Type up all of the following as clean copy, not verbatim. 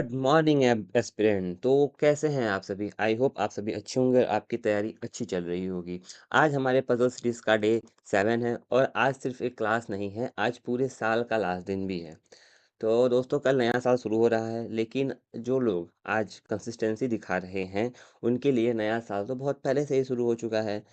Good morning aspirant. तो कैसे हैं आप सभी? आई होप आप सभी अच्छे होंगे और आपकी तैयारी अच्छी चल रही होगी। आज हमारे पजल सीरीज का डे 7 है और आज सिर्फ एक क्लास नहीं है, आज पूरे साल का लास्ट दिन भी है। तो दोस्तों कल नया साल शुरू हो रहा है, लेकिन जो लोग आज कंसिस्टेंसी दिखा रहे हैं उनके लिए नया साल तो बहुत पहले से ही शुरू हो चुका है।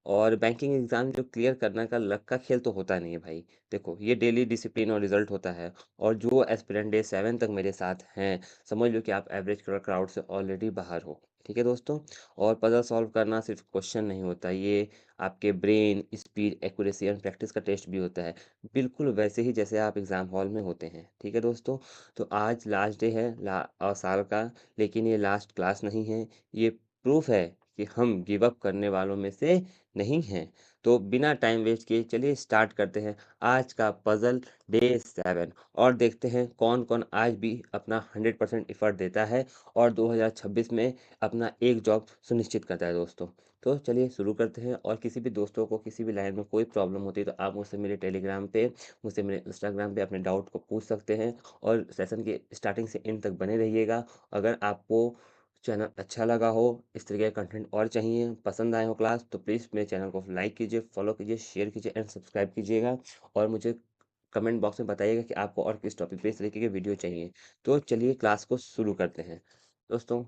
और बैंकिंग एग्ज़ाम जो क्लियर करने का लक का खेल तो होता नहीं है भाई। देखो ये डेली डिसिप्लिन और रिजल्ट होता है। और जो एस्पिरेंट डे 7 तक मेरे साथ हैं, समझ लो कि आप एवरेज क्राउड से ऑलरेडी बाहर हो। ठीक है दोस्तों। और पजल सॉल्व करना सिर्फ क्वेश्चन नहीं होता, ये आपके brain speed accuracy and practice का टेस्ट भी होता है। बिल्कुल वैसे ही जैसे आप एग्ज़ाम हॉल में होते हैं। ठीक है दोस्तों। तो आज लास्ट डे है साल का, लेकिन ये लास्ट क्लास नहीं है। ये प्रूफ है कि हम गिव अप करने वालों में से नहीं हैं। तो बिना टाइम वेस्ट किए चलिए स्टार्ट करते हैं आज का पजल डे 7 और देखते हैं कौन कौन आज भी अपना 100% एफर्ट देता है और 2026 में अपना एक जॉब सुनिश्चित करता है दोस्तों। तो चलिए शुरू करते हैं। और किसी भी दोस्तों को किसी भी लाइन में कोई प्रॉब्लम होती है तो आप मुझसे मेरे टेलीग्राम पे, मुझसे मेरे इंस्टाग्राम पे अपने डाउट को पूछ सकते हैं। और सेशन के स्टार्टिंग से एंड तक बने रहिएगा। अगर आपको चैनल अच्छा लगा हो, इस तरीके का कंटेंट और चाहिए, पसंद आए हो क्लास, तो प्लीज़ मेरे चैनल को लाइक कीजिए, फॉलो कीजिए, शेयर कीजिए एंड सब्सक्राइब कीजिएगा। और मुझे कमेंट बॉक्स में बताइएगा कि आपको और किस टॉपिक पे इस तरीके के वीडियो चाहिए। तो चलिए क्लास को शुरू करते हैं दोस्तों।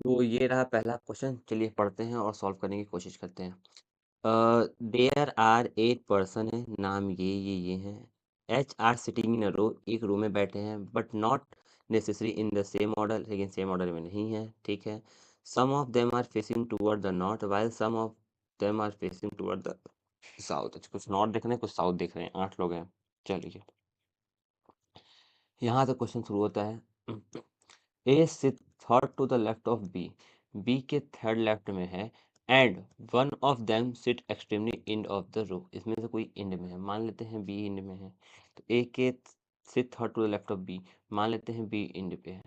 तो ये रहा पहला क्वेश्चन, चलिए पढ़ते हैं और सॉल्व करने की कोशिश करते हैं। देयर आर 8 पर्सन है, नाम ये हैं। H are sitting in a row, एक रो में बैठे हैं, but not necessary in the same order, लेकिन सेम ऑर्डर में नहीं है। ठीक है। Some of them are facing toward the north while some of them are facing toward the south. कुछ नॉर्थ देख रहे हैं, कुछ साउथ देख रहे हैं, 8 लोग हैं। चलिए यहाँ से क्वेश्चन शुरू होता है। A sit third to the left of B, B के थर्ड लेफ्ट में है, and one of them sit extremely end of the row, इसमें से कोई एंड में है, मान लेते हैं बी एंड में है। तो ए के sit third to the left of B, मान लेते हैं बी एंड पे है,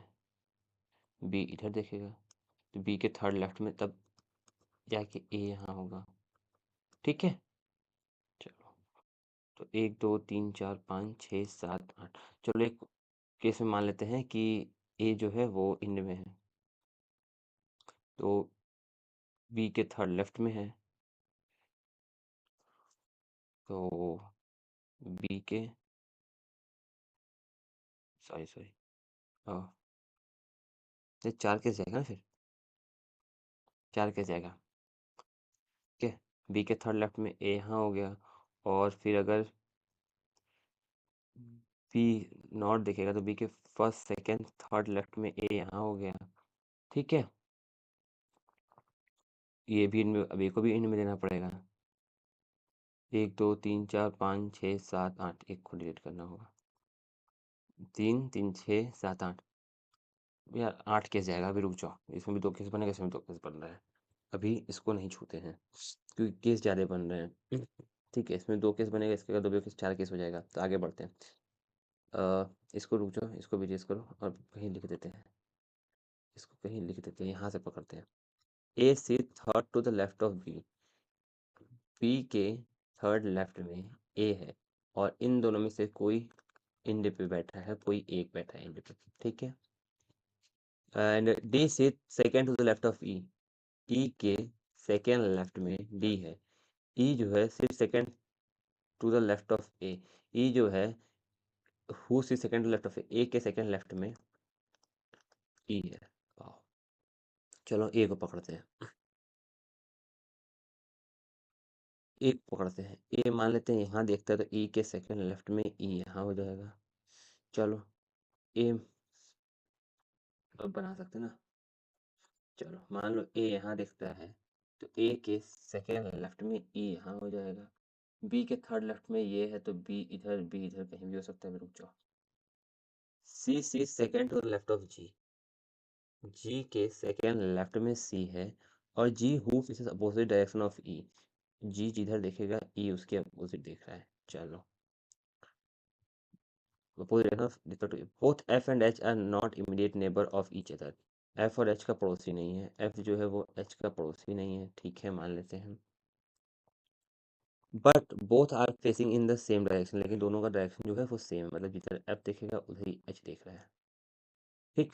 बी इधर देखेगा, तो बी के थर्ड लेफ्ट में, तब जाके ए यहाँ होगा। ठीक है। चलो, तो 1 2 3 4 5 6 7 8। चलो एक केस में मान लेते हैं कि ए जो है वो एंड में है, तो बी के थर्ड लेफ्ट में है, तो बी के, सॉरी सॉरी, ये 4 कैसे जाएगा ना फिर, 4 कैसे जाएगा। ठीक है। बी के थर्ड लेफ्ट में ए यहाँ हो गया, और फिर अगर बी नॉट देखेगा तो बी के फर्स्ट सेकंड थर्ड लेफ्ट में ए यहाँ हो गया। ठीक है। ये भी इनमें, अब ए को भी इनमें में देना पड़ेगा। 1 2 3 4 5 6 7 8, एक को डिलीट करना होगा। 3 3 6 7 8, यार 8 कैसे जाएगा, अभी रुक जाओ, इसमें भी 2 केस बनेगा, इसमें भी 2 केस बन रहा है। अभी इसको नहीं छूते हैं क्योंकि केस ज़्यादा बन रहे हैं। ठीक है, इसमें 2 केस बनेगा, इसके बाद 2 केस 4 केस हो जाएगा। तो आगे बढ़ते हैं। इसको रुक जाओ, इसको भी रेस करो और कहीं लिख देते हैं, इसको कहीं लिख देते हैं, यहाँ से पकड़ते हैं। A C third to the left of B, B के थर्ड लेफ्ट में ए है, और इन दोनों में से कोई इंड पे बैठा है, कोई एक बैठा है इंड पे। ठीक है। And D C second to the left of E, E के सेकेंड लेफ्ट में डी है। ई जो है सिर्फ second to the left of A, E जो है who C second to left of A के सेकेंड लेफ्ट में ई है। वाह। चलो ए को पकड़ते हैं, ए को पकड़ते हैं। ए मान लेते हैं यहाँ देखते हैं, तो ई के सेकेंड लेफ्ट में ई यहाँ हो जाएगा। चलो ए अब बना सकते हैं ना। चलो मान लो ए यहाँ दिखता है, तो ए के सेकेंड लेफ्ट में ई यहाँ हो जाएगा। बी के थर्ड लेफ्ट में ये है, तो बी इधर कहीं भी हो सकता है, रुक जाओ। C second to left of G, G के सेकेंड लेफ्ट में सी है, और G who faces opposite direction of E, जी जिधर देखेगा ई उसके अपोजिट देख रहा है। चलो, opposite direction of both F and H are not immediate neighbour of each other, F और एच का पड़ोसी नहीं है, एफ जो है वो एच का पड़ोसी नहीं है। ठीक है, मान लेते हैं। But both are facing in the same direction, लेकिन दोनों का डायरेक्शन जो है वो सेम है, मतलब जिधर एफ देखेगा उधर ही एच देख रहा है। ठीक,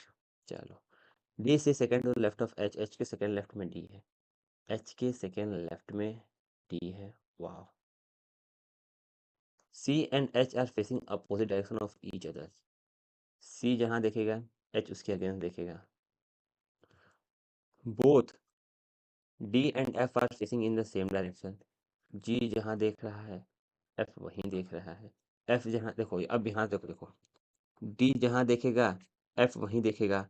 चलो। डी से second to left of H, H के सेकंड लेफ्ट में डी है, एच के सेकंड लेफ्ट में डी है। वाह। C and H are facing opposite direction of each other. C जहाँ देखेगा एच उसके अगेंस्ट देखेगा। Both D and F are facing in the same direction. G जहाँ देख रहा है एफ वहीं देख रहा है। एफ जहाँ देखो, अब यहाँ देखो देखो, डी जहाँ देखेगा एफ वहीं देखेगा,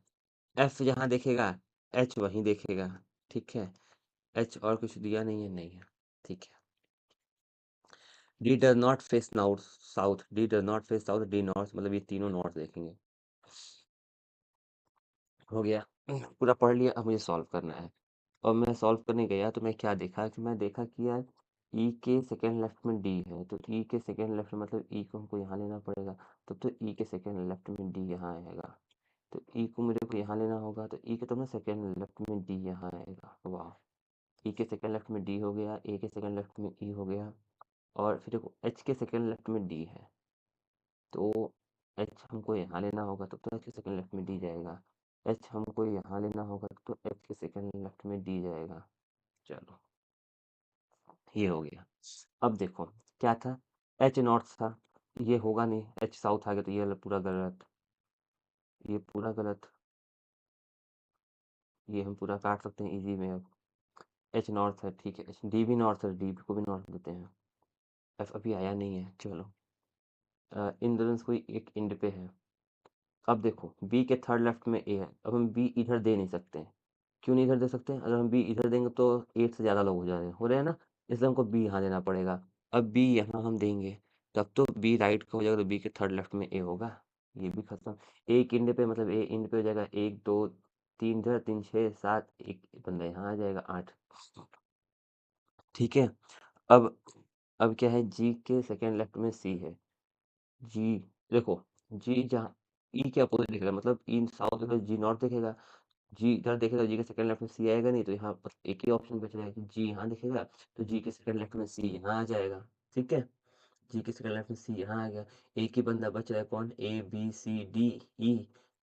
एफ जहाँ देखेगा एच वहीं देखेगा। ठीक है, एच और कुछ दिया नहीं है, नहीं है। ठीक है। D does not face north south, D does not face south, D north, मतलब ये तीनों नॉर्थ देखेंगे। हो गया। पूरा पढ़ लिया, अब मुझे सॉल्व करना है। और मैं सॉल्व करने गया तो मैं क्या देखा कि मैं देखा कि यार ई के सेकेंड लेफ्ट में डी है, तो ई के सेकेंड लेफ्ट में मतलब ई को हमको यहाँ लेना पड़ेगा। तो ई के सेकेंड लेफ्ट में डी यहाँ आएगा, तो ई को मेरे को यहाँ लेना होगा, तो ई के तो मैं सेकेंड लेफ्ट में डी यहाँ आएगा। वाह। ई के सेकेंड लेफ्ट में डी हो गया, ए के सेकेंड लेफ्ट में ई हो गया, और फिर देखो एच के सेकेंड लेफ्ट में डी है, तो एच हमको यहाँ लेना होगा, तब तो एच के सेकेंड लेफ्ट में डी जाएगा। एच हमको यहाँ लेना होगा, तो एच के सेकेंड लेफ्ट में डी जाएगा। चलो, ये हो गया। अब देखो क्या था, एच नॉर्थ था, ये होगा नहीं, एच साउथ आ गया, तो ये वाला पूरा गलत, ये पूरा गलत, ये हम पूरा काट सकते हैं इजी में। अब एच नॉर्थ है, ठीक है, एच डी भी नॉर्थ है, डी को भी नॉर्थ देते हैं। एफ अभी आया नहीं है, चलो। इन दोनों से कोई एक इंड पे है। अब देखो बी के थर्ड लेफ्ट में ए है, अब हम बी इधर दे नहीं सकते। क्यों नहीं इधर दे सकते? अगर हम बी इधर देंगे तो 8 से ज़्यादा लोग हो रहे हैं ना, इसलिए हमको बी यहाँ देना पड़ेगा। अब बी यहाँ हम देंगे, तब तो बी राइट का हो जाएगा, तो बी के थर्ड लेफ्ट में ए होगा। ये भी खत्म। एक इंड पे मतलब ए इंड पे हो जाएगा, 1 2 3 इधर, 3 6 7, एक बंदा यहाँ आ जाएगा, 8। ठीक है। अब अब क्या है, जी के सेकेंड लेफ्ट में सी है। जी देखो, जी जहाँ ई के अपोजिट दिखेगा, मतलब ई साउथ देखेगा, जी नॉर्थ देखेगा। जी इधर देखेगा, जी के सेकंड लेफ्ट में सी आएगा नहीं, तो यहाँ पर एक ही ऑप्शन बच जाएगा कि जी यहाँ दिखेगा, तो जी के सेकंड लेफ्ट में सी यहाँ आ जाएगा। ठीक है, जी के सेकंड लेफ्ट में सी यहाँ आ गया। एक ही बंदा बच रहा है, कौन? A B C D E,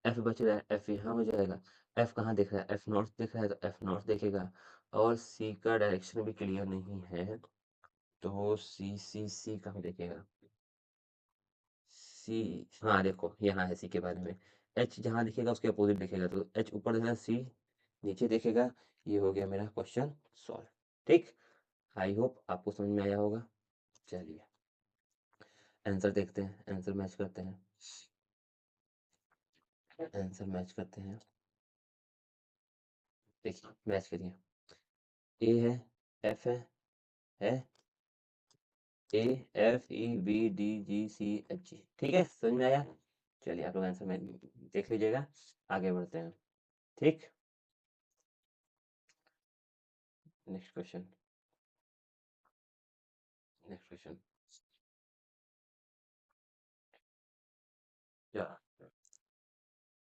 F बच रहा है, एफ यहाँ हो जाएगा। एफ कहाँ दिख रहा है? एफ नॉर्थ दिख रहा है, तो एफ नॉर्थ देखेगा। और सी का डायरेक्शन भी क्लियर नहीं है, तो सी कहाँ देखेगा? सी, हाँ देखो यहाँ है सी के बारे में। एच जहाँ दिखेगा उसके अपोजिट दिखेगा, तो एच ऊपर देखेगा, सी नीचे देखेगा। ये हो गया मेरा क्वेश्चन सॉल्व। ठीक, आई होप आपको समझ में आया होगा। चलिए आंसर देखते हैं, आंसर मैच करते हैं, आंसर मैच करते हैं। देखिए मैच करिए। ए है, एफ है A F E B D G C H G. ठीक है, समझ में आया? चलिए आप लोग आंसर में देख लीजिएगा, आगे बढ़ते हैं। ठीक, नेक्स्ट क्वेश्चन, नेक्स्ट क्वेश्चन। क्या?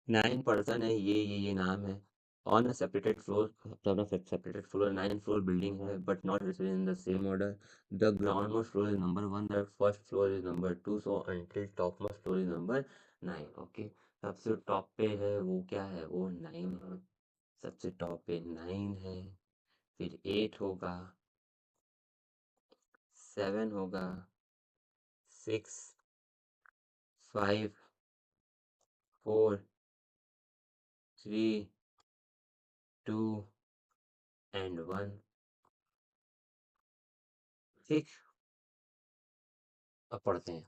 9 पर्सन है, ये नाम है। On a separated floor, on a separated floor, 9 floor building है, but not written in the same order. The groundmost floor is number 1, the first floor is number 2, so until topmost floor is number 9. Okay, सबसे top पे है वो क्या है? वो 9 है, सबसे टॉप पे 9 है, फिर 8 होगा, 7 होगा, 6, 5, 4, 3, 2 एंड 1। ठीक, अब पढ़ते हैं।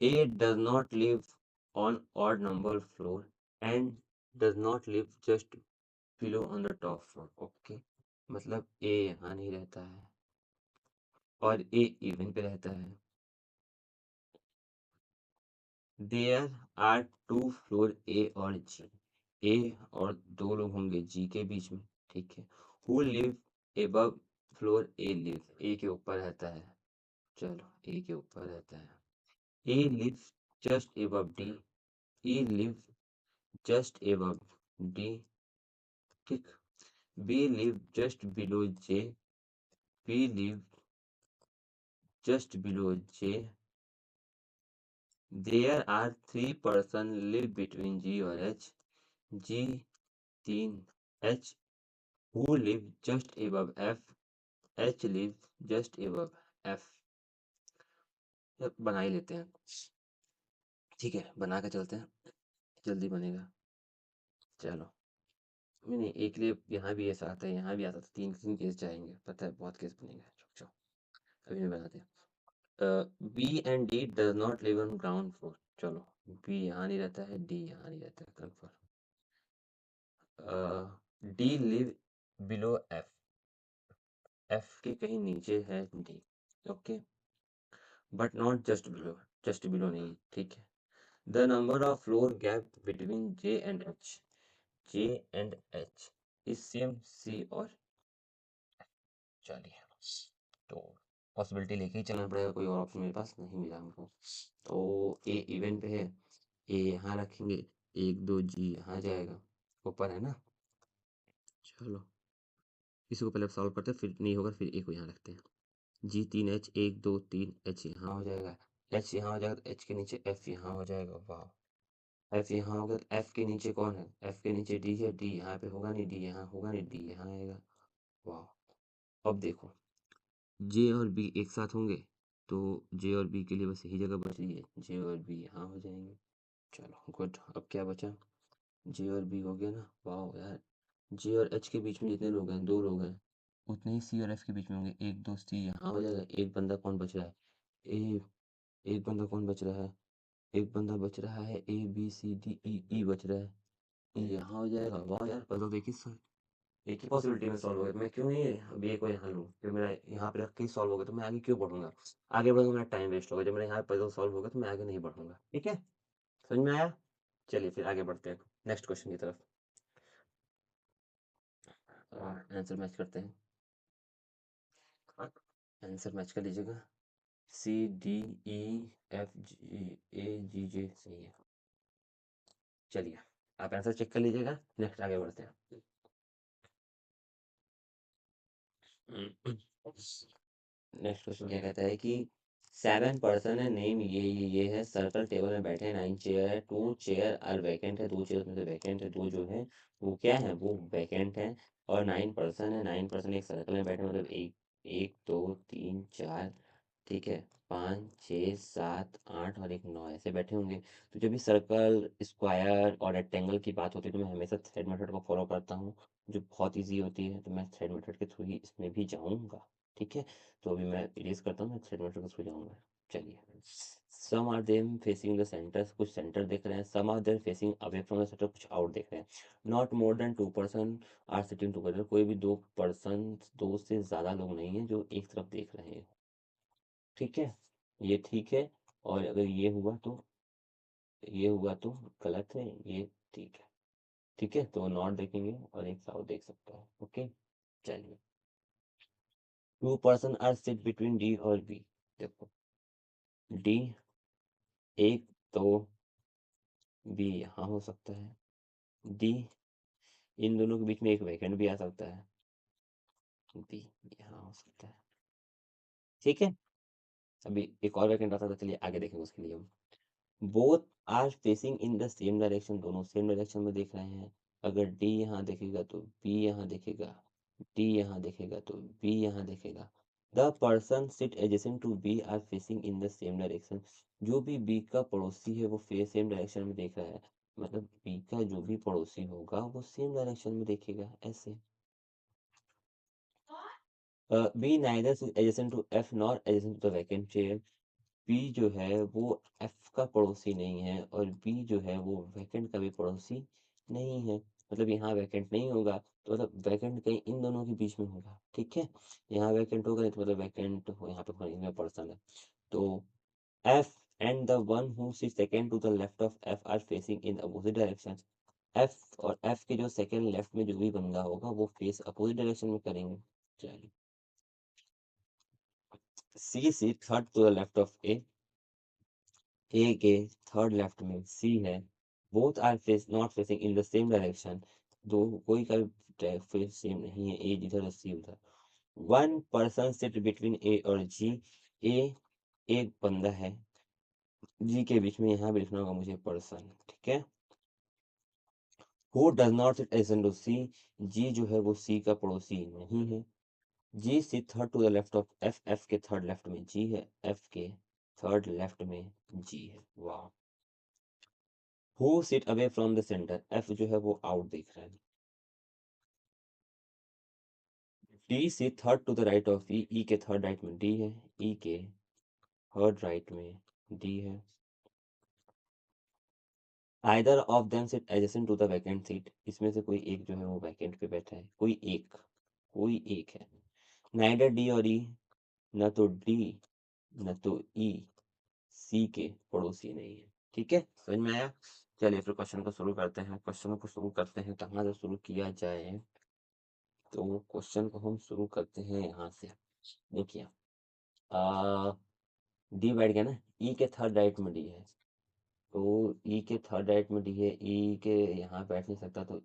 A does not live on odd number floor and does not live just below on the top floor. Okay, मतलब A यहाँ नहीं रहता है और A इवन पे रहता है। There are two floor A और G. A और दो लोग होंगे G के बीच में। ठीक है, Who live above floor A live? A के ऊपर रहता है। चलो A के ऊपर रहता है। A lives just above D. E live just above D. ठीक, B live just below J. P live just below J. There are 3 person live between G और H. G 3 H who live just above F. H live just above F. बना ही लेते हैं, ठीक है, बना के चलते हैं, जल्दी बनेगा। चलो, नहीं एक लिए यहाँ भी ऐसा आता है, यहाँ भी आता था, 3 केस जाएंगे, पता है बहुत केस बनेंगे। रुक जाओ, अभी मैं बनाते हैं। B and D does not live on ground floor. चलो, बी यहाँ नहीं रहता है, डी यहाँ नहीं रहता है, confirm. D live below F, F के कहीं नीचे है D, okay, but not just below नहीं, ठीक है। The number of floor gap between J and H is same C और, चलिए, तो पॉसिबिलिटी लेके ही चलना पड़ेगा, कोई और ऑप्शन मेरे पास नहीं मिला हमको। तो ए इवेंट पे है, ए यहाँ रखेंगे, 1 2 जी यहाँ जाएगा, ऊपर है ना। चलो, इसी को पहले सॉल्व करते हैं, फिर नहीं होगा फिर ए को यहाँ रखते हैं। जी 3 एच, 1 2 3 एच यहाँ हो जाएगा, एच यहाँ हो जाएगा, तो एच के नीचे एफ यहाँ हो जाएगा, वाह। एफ यहाँ होगा, तो एफ के नीचे कौन है, एफ के नीचे डी है, डी यहाँ पे होगा नहीं, डी यहाँ होगा नहीं, डी यहाँ आएगा, वाह। अब देखो, जे और बी एक साथ होंगे, तो जे और बी के लिए बस यही जगह बच रही है, जे और बी यहाँ हो जाएंगे। चलो गुड, अब क्या बचा, जे और बी हो गया ना, वाह यार। जे और एच के बीच में जितने लोग हैं, 2 लोग हैं, उतने ही सी और एफ के बीच में होंगे, 1 2 सी यहाँ हो जाएगा। एक बंदा कौन बच रहा है, ए, एक बंदा कौन बच रहा है, एक बंदा बच रहा है, ए बी सी डी ई, ई बच रहा है, ई यहाँ हो जाएगा, वाह यार। पजल देखिए सर, एक ही पॉसिबिलिटी में सॉल्व हो गया, मैं क्यों नहीं अभी एक को यहाँ लूँ, फिर मेरा यहाँ पे रख के सॉल्व हो गया, तो मैं आगे क्यों बढ़ूंगा, आगे बढ़ूंगा मेरा टाइम वेस्ट होगा, जब मेरा यहाँ पजल सॉल्व होगा तो मैं आगे नहीं बढ़ूंगा, ठीक है, समझ में आया। चलिए फिर आगे बढ़ते हैं नेक्स्ट क्वेश्चन की तरफ, आंसर मैच करते हैं, आंसर मैच कर लीजिएगा। सी डी ई एफ जी ए जी जे सही है। चलिए, आप आंसर चेक कर लीजिएगा, नेक्स्ट आगे बढ़ते हैं। नेक्स्ट क्वेश्चन क्या कहता है कि 7 पर्सन है, नेम ये है, सर्कल टेबल में बैठे हैं, 9 चेयर है, 2 चेयर आर वैकेंट है, 2 चेयर में से वैकेंट है, 2 जो है वो क्या है, वो वैकेंट है, और 9 पर्सन है, 9 पर्सन एक सर्कल में बैठे हैं, मतलब एक, 1 2 3 4, ठीक है, 5 6 7 8 और एक 9 ऐसे बैठे होंगे। तो जब भी सर्कल, स्क्वायर और रेक्टेंगल की बात होती है, तो मैं हमेशा थ्रेड मेथड को फॉलो करता हूँ, जो बहुत ईजी होती है, तो मैं थ्रेड मेथड के थ्रू ही इसमें भी जाऊँगा, ठीक है। तो अभी मैं इरेज करता हूँ, मैं थ्रेड मेथड के थ्रू जाऊँगा। चलिए, some are them facing the center, कुछ सेंटर देख रहे हैं, some are them facing away from the center, कुछ आउट देख रहे हैं। Not more than 2 person are sitting together, कोई भी 2 पर्सन, 2 से ज़्यादा लोग नहीं हैं जो एक तरफ देख रहे हैं, ठीक है, ये ठीक है। और अगर ये हुआ तो गलत है, ये ठीक है, ठीक है, तो नॉट देखेंगे और एक साउथ देख सकता है, ओके। चलिए, 2 person are sit between D और बी, देखो डी, एक तो बी यहाँ हो सकता है, डी, इन दोनों के बीच में एक वैकेंट भी आ सकता है, बी यहाँ हो सकता है, ठीक है। अभी एक और वैकेंट आता था, चलिए आगे देखेंगे उसके लिए हम। Both are facing in the same direction, दोनों सेम डायरेक्शन में देख रहे हैं। अगर डी यहाँ देखेगा तो बी यहाँ देखेगा, डी यहाँ देखेगा तो बी यहाँ देखेगा। The person sit adjacent to B are facing in the same direction, जो भी बी का पड़ोसी है वो सेम डायरेक्शन में देख रहा है, मतलब बी का जो भी पड़ोसी होगा वो सेम डायरेक्शन में देखेगा, ऐसे। B neither adjacent to F nor adjacent to the vacant chair, B जो है वो एफ का पड़ोसी नहीं है, और बी जो है वो वैकेंट का भी पड़ोसी नहीं है, मतलब यहाँ वैकेंट नहीं होगा, तो मतलब वैकेंट कहीं इन दोनों के बीच में होगा, ठीक है। यहाँ वैकेंट होगा नहीं, तो मतलब वैकेंट हो यहाँ पे होने पर्सन है, तो F and the one who sit second to the left of F are facing in opposite direction, F और एफ के जो सेकंड लेफ्ट में जो भी बंदा होगा वो फेस अपोजिट डायरेक्शन में करेंगे। चलिए, C sit third to the left of A के थर्ड लेफ्ट में सी है, both are face not facing in the same direction, दो कोई का फेस सेम नहीं है, ए जिधर और सी उधर। 1 पर्सन सिट बिटवीन ए और जी, ए एक बंदा है, जी के बीच में यहाँ पे लिखना होगा मुझे पर्सन, ठीक है? Who does not sit adjacent to C, G जो है वो सी का पड़ोसी नहीं है। G sit third to the left of F, F के थर्ड लेफ्ट में जी है, एफ के थर्ड लेफ्ट में जी है। वाह! Who sit away from the center, F जो है वो आउट देख रहा है। D sit third to the right of E, E के थर्ड राइट में डी है, ई के थर्ड राइट में डी है। Either of them sit adjacent to the vacant seat, इसमें से कोई एक जो है वो वैकेंट पे बैठा है, कोई एक है। नाइदर डी और ई, न तो डी न तो ई सी के पड़ोसी नहीं है। ठीक है, समझ में आया? चलिए फिर क्वेश्चन को शुरू करते हैं। क्वेश्चन को शुरू करते हैं, कहाँ से शुरू किया जाए? तो क्वेश्चन को हम शुरू करते हैं यहाँ से। देखिए, डी बैठ गया ना, ई के थर्ड राइट में डी है, तो ई के थर्ड राइट में डी है, ई के यहाँ बैठ नहीं सकता, तो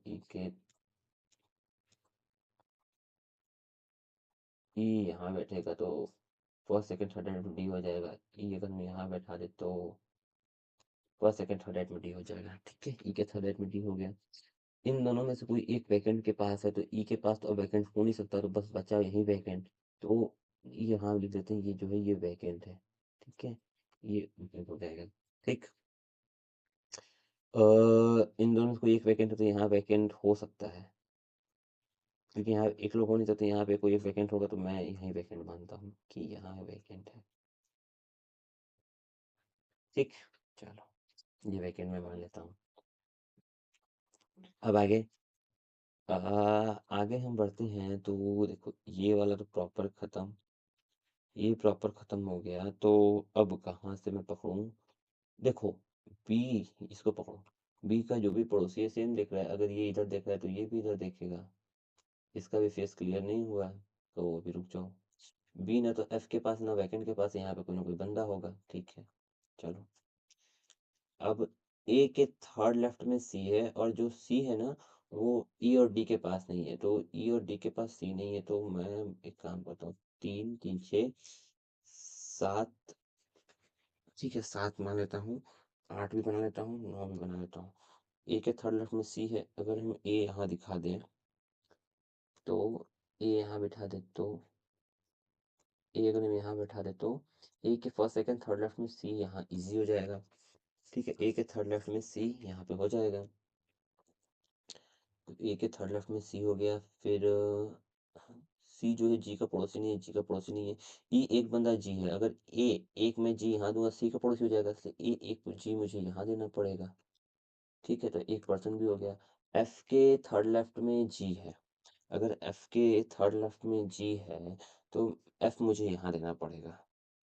ई यहाँ बैठेगा, तो फर्स्ट सेकंड थर्ड राइट में डी हो जाएगा। ई अगर मैं यहाँ बैठा दे तो फर्स्ट सेकंड थर्ड राइट में डी हो जाएगा। ठीक है, ई के थर्ड राइट में डी हो गया। इन दोनों में से कोई एक वैकेंट के पास है, तो ई के पास तो अब वैकेंट हो नहीं सकता, तो बस बचा यही वैकेंट। तो यहाँ लिख देते हैं, ये जो है ये वैकेंट है। ठीक है, ये वैकेंट हो जाएगा। ठीक, इन दोनों में से कोई एक वैकेंट है, तो यहाँ वैकेंट हो सकता है, क्योंकि यहाँ एक लोग हो नहीं सकते, यहाँ पे कोई एक वैकेंट होगा, तो मैं यहीं वैकेंट मानता हूँ कि यहाँ वैकेंट है। ठीक, चलो ये वैकेंट मैं मान लेता हूँ। अब आगे, आगे हम बढ़ते हैं, तो देखो ये वाला तो प्रॉपर खत्म, ये प्रॉपर खत्म हो गया, तो अब कहाँ से मैं पकड़ूं? देखो, बी, इसको पकड़ो। बी का जो भी पड़ोसी है सेम देख रहा है, अगर ये इधर देख रहा है तो ये भी इधर देखेगा। इसका भी फेस क्लियर नहीं हुआ है, तो अभी रुक जाओ। बी ना तो एफ के पास ना वैकेंट के पास, यहाँ पे कोई ना कोई बंदा होगा। ठीक है, चलो। अब ए के थर्ड लेफ्ट में सी है, और जो सी है ना वो ई और डी के पास नहीं है, तो ई और डी के पास सी नहीं है, तो मैं एक काम करता हूँ, 3 3 6 7, ठीक है 7 मान लेता हूँ, 8 भी बना लेता हूँ, 9 भी बना लेता हूँ। ए के थर्ड लेफ्ट में सी है, अगर हम ए यहाँ दिखा दें, तो ए यहाँ बिठा दे तो ए अगर हम यहाँ बैठा दे तो ए के फर्स्ट सेकंड थर्ड लेफ्ट में सी यहाँ इजी हो जाएगा। ठीक है, ए के थर्ड लेफ्ट में सी यहाँ पे हो जाएगा, तो ए के थर्ड लेफ्ट में सी हो गया। फिर सी जो है जी का पड़ोसी नहीं है, जी का पड़ोसी नहीं है। ई एक बंदा जी है, अगर ए एक में जी यहाँ दूंगा, सी का पड़ोसी हो जाएगा, इसलिए ए एक जी मुझे यहाँ देना पड़ेगा। ठीक है, तो एक पर्सन भी हो गया। एफ के थर्ड लेफ्ट में जी है, अगर एफ के थर्ड लेफ्ट में जी है, तो एफ मुझे यहाँ देना पड़ेगा।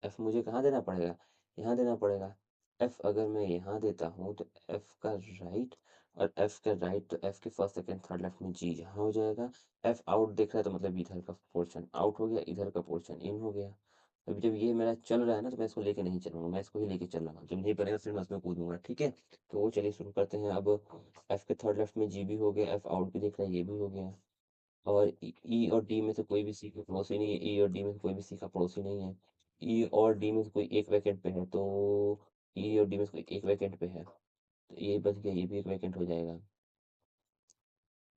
एफ मुझे कहाँ देना पड़ेगा? यहाँ देना पड़ेगा। एफ अगर मैं यहाँ देता हूँ, तो एफ का राइट, और एफ का राइट, तो एफ के फर्स्ट सेकंड थर्ड लेफ्ट में जी यहाँ हो जाएगा। एफ आउट देख रहा है, तो मतलब इधर का पोर्शन आउट हो गया, इधर का पोर्शन इन हो गया। अभी जब ये मेरा चल रहा है ना, तो मैं इसको लेके नहीं चलूंगा, मैं इसको ही लेके चल रहा हूँ, जब नहीं बनेगा फिर मैं उसमें कूदूंगा। ठीक है, तो चलिए शुरू करते हैं। अब एफ के थर्ड लेफ्ट में जी भी हो गया, एफ आउट भी देख रहा है, ये भी हो गया, और ई और डी में से कोई भी सी का पड़ोसी नहीं है, ई और डी में से कोई भी सी का पड़ोसी नहीं है। ई और डी में से कोई एक वैकेंट पे है, तो ई और डी में से कोई एक वैकेंट पे है, तो ये बच गया, ये भी एक वैकेंट हो जाएगा,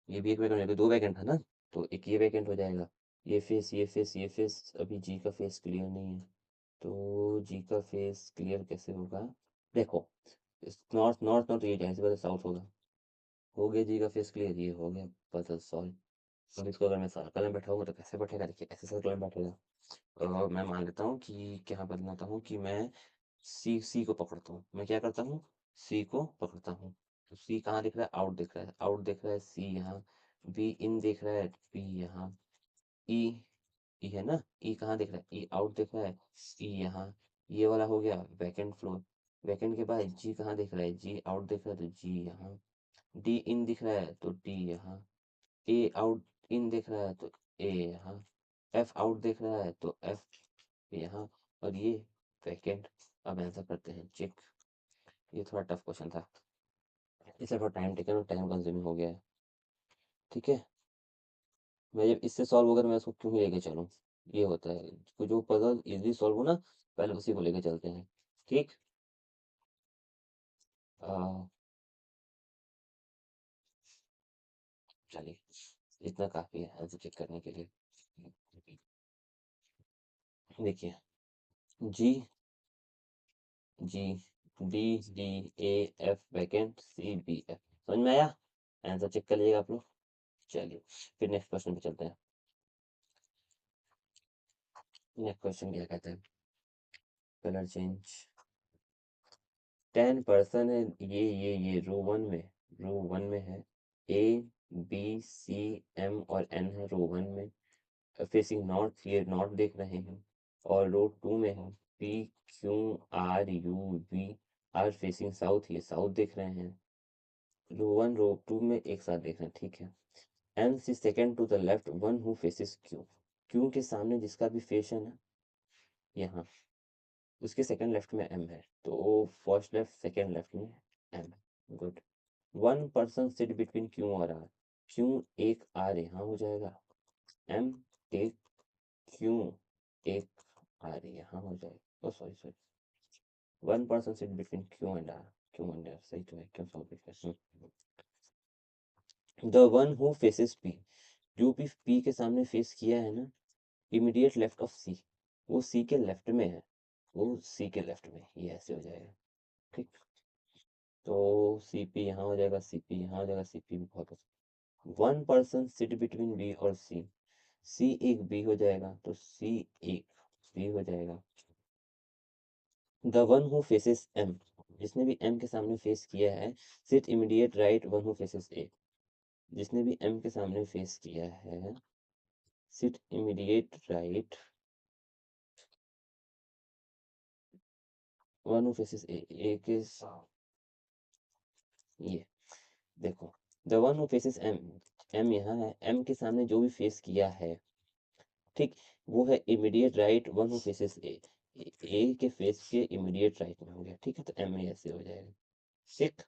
ये भी एक वैकेंट हो जाएगा, दो वैकेंट था ना, तो एक ये वैकेंट हो जाएगा। ये फेस अभी जी का फेस क्लियर नहीं है, तो जी का फेस क्लियर कैसे होगा? देखो, नॉर्थ नॉर्थ नॉर्थ, ये जाहिर सी बात है साउथ होगा। हो गया जी का फेस क्लियर, ये हो गया पजल सॉल्व। अब इसको अगर मैं सर्कल में बैठाऊंगा तो कैसे बैठेगा? देखिए ऐसे सर्कल में बैठेगा। और मैं मान लेता हूँ कि क्या बनाता हूँ कि मैं सी को पकड़ता हूँ। मैं क्या करता हूँ? सी को पकड़ता हूँ। तो सी कहाँ दिख रहा है? आउट दिख रहा है, आउट दिख रहा है सी यहाँ। बी इन दिख रहा है, बी यहाँ। ई, ई है ना, ई कहाँ दिख रहा है? ई आउट दिख रहा है, सी यहाँ। ये वाला हो गया वैकेंट फ्लोर। वैकेंट के बाद जी कहाँ दिख रहा है? जी आउट दिख रहा है, तो जी यहाँ। डी इन दिख रहा है, तो डी यहाँ। ए आउट इन दिख रहा है, तो ए यहाँ। एफ आउट दिख रहा है, तो एफ यहाँ। और ये वैकेंट। अब आंसर करते हैं चेक। ये थोड़ा टफ क्वेश्चन था, इसे थोड़ा टाइम टेकन और टाइम कंज्यूमिंग हो गया है। ठीक है, मैं जब इससे सॉल्व होगा तो मैं इसको क्यों ही लेके चलूँ? ये होता है। जो पजल इजीली सॉल्व हो ना, पहले उसी को लेके चलते हैं। ठीक। आ, चलिए, इतना काफी है आंसर चेक करने के लिए। देखिए, जी, जी, डी, डी, ए, एफ वैकेंट, सी, बी, एफ। समझ में आया? आंसर चेक कर लीजिएगा आप लोग। चलिए, फिर नेक्स्ट क्वेश्चन पे चलते हैं। नेक्स्ट क्वेश्चन क्या कहता है? Colour change. 10 पर्सन है। ये रो वन में है। ए, बी, सी, एम और एन है रो वन में। फेसिंग नॉर्थ, ये नॉर्थ देख रहे हैं। और रो टू में है P, Q, R, U, V are facing south, ये साउथ देख रहे हैं। रो वन रो टू में एक साथ देख रहे हैं, ठीक है। M C second to the left one who faces Q. Q के सामने जिसका भी फेस है ना, यहाँ, उसके सेकंड लेफ्ट में एम है, तो फर्स्ट लेफ्ट सेकंड लेफ्ट में M. Good. One person sit between Q और आर। क्यू एक आर यहाँ हो जाएगा। एम टेक क्यू एक आर यहाँ हो जाएगा। O sorry sorry, one person sit between Q and R. Q and R सही तो है, क्यों sorry. The one who faces P, जो भी पी के सामने फेस किया है ना, इमीडिएट लेफ्ट ऑफ सी, वो सी के लेफ्ट में है। वो सी के लेफ्ट में, ये ऐसे हो जाएगा। ठीक। तो सी पी यहाँ हो जाएगा, सी पी यहाँ हो जाएगा, सी पी भी बहुत अच्छा। One person sit between B और सी एक बी हो जाएगा, तो सी एक बी हो जाएगा। The one who faces M, जिसने भी एम के सामने फेस किया है, sit immediate right one who faces A, जिसने भी एम के सामने फेस किया है, sit immediate right one who faces A. A के ये देखो, the one who faces M, M यहाँ है, एम के सामने जो भी फेस किया है, ठीक, वो है immediate right one who faces A. A के फेस के इमीडिएट राइट में हो गया, ठीक है, तो एम ऐसे हो जाएगा। ठीक।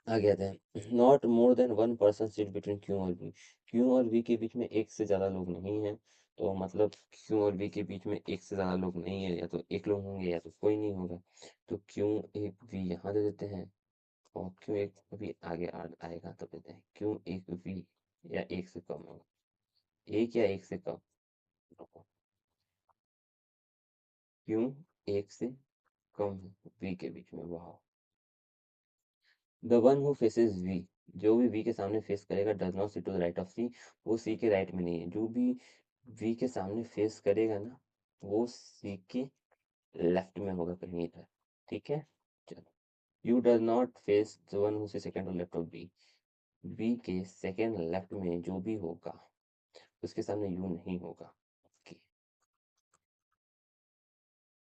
आगे आते हैं। Not more then one person seat between Q और वी। क्यू और वी के बीच में एक से ज़्यादा लोग नहीं हैं, तो मतलब क्यू और वी के बीच में एक से ज़्यादा लोग नहीं है, या तो एक लोग होंगे या तो कोई नहीं होगा। तो क्यू एक वी यहाँ दे देते हैं, और क्यू एक वी आगे आएगा तो देते हैं क्यू एक वी, या एक से कम होगा, एक या एक से कम। क्यू एक से कम है वी के बीच में, वाह। The one who faces V, जो भी वी के सामने फेस करेगा, does not sit to the right of C, वो सी के राइट में नहीं है। जो भी वी के सामने फेस करेगा ना, वो सी के लेफ्ट में होगा कहीं इधर। ठीक है। चलो, you does not face the one who से सेकंड और लेफ्ट ऑफ बी। बी के सेकंड लेफ्ट में जो भी होगा, उसके सामने यू नहीं होगा। ओके।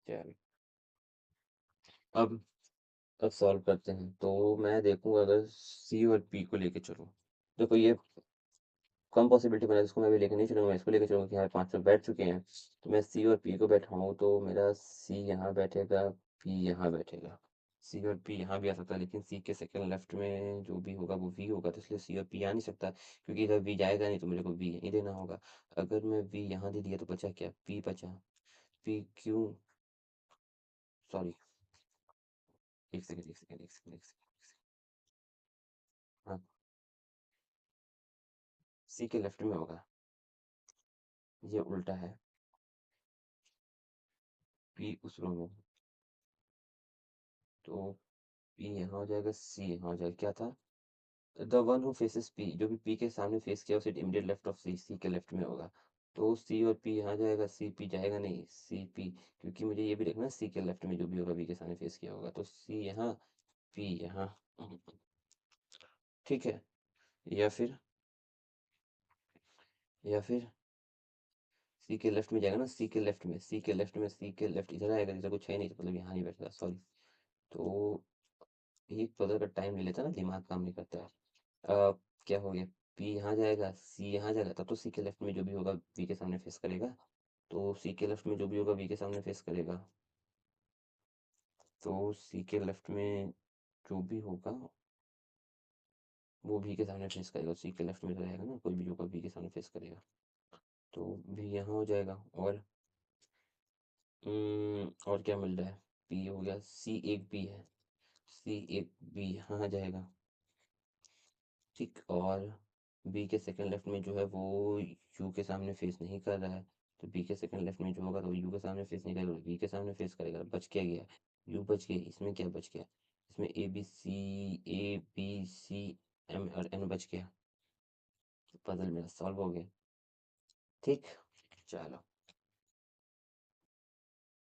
चलो, अब अब सॉल्व करते हैं। तो मैं देखूंगा अगर सी और पी को लेके चलूं, देखो ये कम पॉसिबिलिटी बना, इसको मैं भी लेके नहीं चलूंगा, मैं इसको लेके चलूंगा कि हाँ 5 लोग बैठ चुके हैं, तो मैं सी और पी को बैठाऊँ, तो मेरा सी यहाँ बैठेगा, पी यहाँ बैठेगा। सी और पी यहाँ भी आ सकता है, लेकिन सी के सेकंड लेफ्ट में जो भी होगा वो वी होगा, तो इसलिए सी और पी आ नहीं सकता, क्योंकि इधर वी जाएगा नहीं, तो मेरे को वी यहीं देना होगा। अगर मैं वी यहाँ दे दिया तो बचा क्या, पी बचा। पी क्यू, सॉरी, एक सेकेंड एक सेकेंड एक सेकेंड एक सेकेंड। हाँ, सी के लेफ्ट में होगा, ये उल्टा है। पी उस रो में, तो पी यहाँ हो जाएगा, सी यहाँ हो जाएगा, क्या था, the one who faces P, जो भी पी के सामने फेस किया उसे इमीडिएट लेफ्ट ऑफ सी, सी के लेफ्ट में होगा। तो सी और पी यहाँ जाएगा, सी पी जाएगा नहीं, सी पी, क्योंकि मुझे ये भी देखना है सी के लेफ्ट में जो भी होगा वी के सामने फेस किया होगा, तो सी यहाँ, पी यहाँ। ठीक है। या फिर या फिर सी के लेफ्ट में जाएगा ना, सी के लेफ्ट में, सी के लेफ्ट में, सी के लेफ्ट इधर आएगा, इधर कुछ है नहीं, तो मतलब यहाँ नहीं बैठेगा, सॉरी। तो एक पजल का टाइम ले लेता है ना, दिमाग काम नहीं करता है। क्या हो गया, पी यहाँ जाएगा, सी यहाँ जाएगा, तब तो सी के लेफ्ट में जो भी होगा वी के सामने फेस करेगा, तो सी के लेफ्ट में जो भी होगा वी के सामने फेस करेगा, तो सी के लेफ्ट में जो भी होगा वो भी के सामने फेस करेगा, सी के लेफ्ट में तो रहेगा ना, कोई भी होगा बी के सामने फेस करेगा, तो बी यहाँ हो जाएगा। और क्या मिल रहा है, पी हो गया, सी एक बी है, सी एक बी यहाँ आ जाएगा, ठीक। और बी के सेकंड लेफ्ट में जो है वो यू के सामने फेस नहीं कर रहा है, तो बी के सेकंड लेफ्ट में जो होगा तो यू के सामने फेस नहीं करेगा, बी के सामने फेस करेगा, बच क्या गया, यू बच गया, इसमें क्या बच गया, इसमें ए बी सी एम और एन बच गया, पजल मेरा सॉल्व हो गया, ठीक। चलो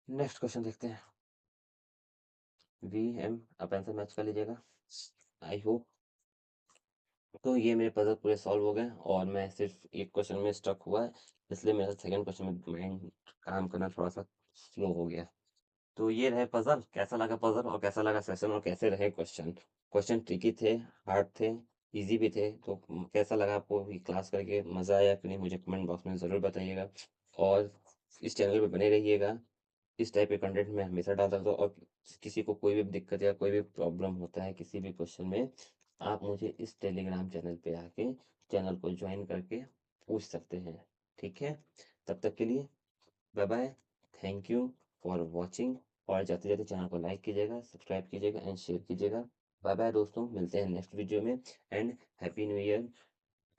नेक्स्ट क्वेश्चन देखते हैं। वी एम, आप आंसर मैच कर लीजिएगा, आई होप। तो ये मेरे पजल पूरे सॉल्व हो गए और मैं सिर्फ एक क्वेश्चन में स्टक हुआ है, इसलिए मेरा सेकंड क्वेश्चन में माइंड काम करना थोड़ा सा स्लो हो गया। तो ये रहे पजल, कैसा लगा पजल और कैसा लगा सेशन और कैसे रहे क्वेश्चन, क्वेश्चन ट्रिकी थे, हार्ड थे, इजी भी थे, तो कैसा लगा आपको ये क्लास करके, मज़ा आया कि नहीं, मुझे कमेंट बॉक्स में ज़रूर बताइएगा। और इस चैनल पे बने रहिएगा, इस टाइप के कंटेंट मैं हमेशा डालता रहता हूँ। और किसी को कोई भी दिक्कत या कोई भी प्रॉब्लम होता है किसी भी क्वेश्चन में, आप मुझे इस टेलीग्राम चैनल पे आके चैनल को ज्वाइन करके पूछ सकते हैं, ठीक है। तब तक के लिए bye bye, thank you for watching. और जाते जाते चैनल को लाइक कीजिएगा, सब्सक्राइब कीजिएगा एंड शेयर कीजिएगा। बाय बाय दोस्तों, मिलते हैं नेक्स्ट वीडियो में, and happy new year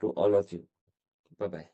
to all of you. Bye bye.